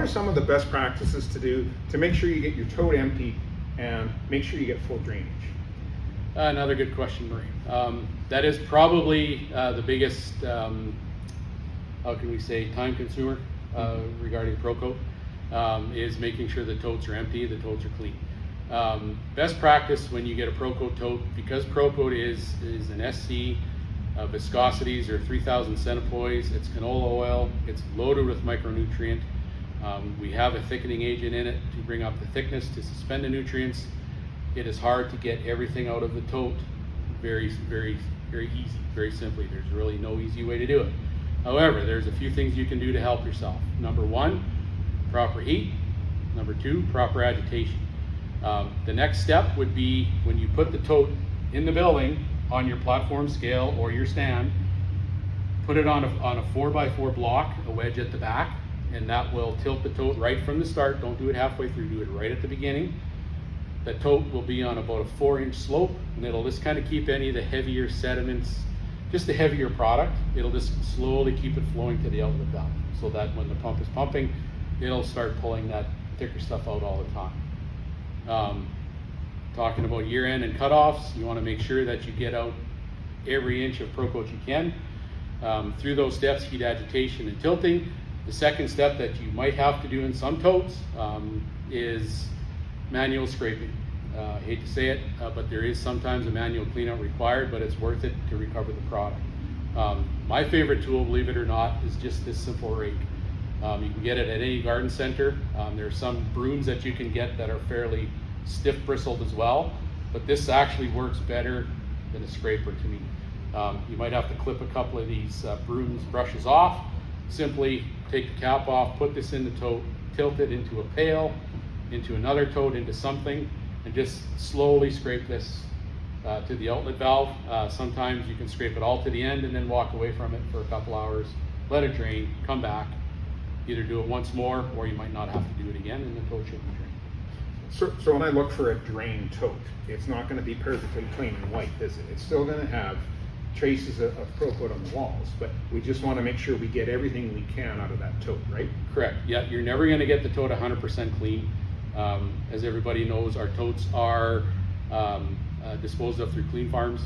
what are some of the best practices to do to make sure you get your tote empty and make sure you get full drainage? Another good question, Marie. That is probably the biggest, how can we say, time consumer regarding PROCOTE, is making sure the totes are empty, the totes are clean. Best practice when you get a PROCOTE tote, because PROCOTE is an SC, viscosities are 3,000 centipoise, it's canola oil, it's loaded with micronutrient. We have a thickening agent in it to bring up the thickness to suspend the nutrients. It is hard to get everything out of the tote very easy, very simply. There's really no easy way to do it. However, there's a few things you can do to help yourself. Number one, proper heat. Number two, proper agitation. The next step would be when you put the tote in the building on your platform scale or your stand, put it on a 4x4 block, a wedge at the back, and that will tilt the tote right from the start. Don't do it halfway through, do it right at the beginning. The tote will be on about a 4-inch slope, and it'll just kind of keep any of the heavier sediments, just the heavier product, it'll just slowly keep it flowing to the outlet valve, so that when the pump is pumping, it'll start pulling that thicker stuff out all the time. Talking about year end and cutoffs, you want to make sure that you get out every inch of PROCOTE you can. Through those steps, heat, agitation, and tilting. The second step that you might have to do in some totes is manual scraping. I hate to say it, but there is sometimes a manual cleanout required, but it's worth it to recover the product. My favorite tool, believe it or not, is just this simple rake. You can get it at any garden center. There are some brooms that you can get that are fairly stiff bristled as well, but this actually works better than a scraper to me. You might have to clip a couple of these brushes off. Simply take the cap off, put this in the tote, tilt it into a pail, into another tote, into something, and just slowly scrape this to the outlet valve. Sometimes you can scrape it all to the end and then walk away from it for a couple hours, let it drain, come back, either do it once more, or you might not have to do it again, and the tote should be drained. So when I look for a drained tote, it's not going to be perfectly clean and white, is it? It's still going to have traces of PROCOTE on the walls, but we just want to make sure we get everything we can out of that tote, right? Correct. Yeah, you're never going to get the tote 100% clean. As everybody knows, our totes are disposed of through CleanFarms.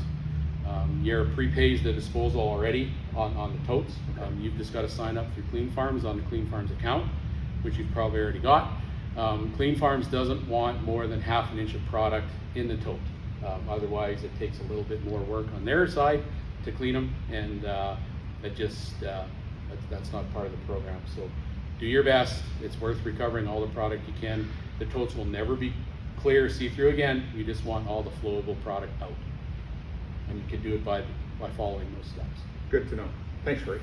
You're prepays the disposal already on the totes. You've just got to sign up through CleanFarms on the CleanFarms account, which you've probably already got. CleanFarms doesn't want more than ½ an inch of product in the tote. Otherwise, it takes a little bit more work on their side to clean them, and that's not part of the program. So do your best. It's worth recovering all the product you can. The totes will never be clear, see-through again. You just want all the flowable product out, and you can do it by following those steps. Good to know. Thanks, Ray.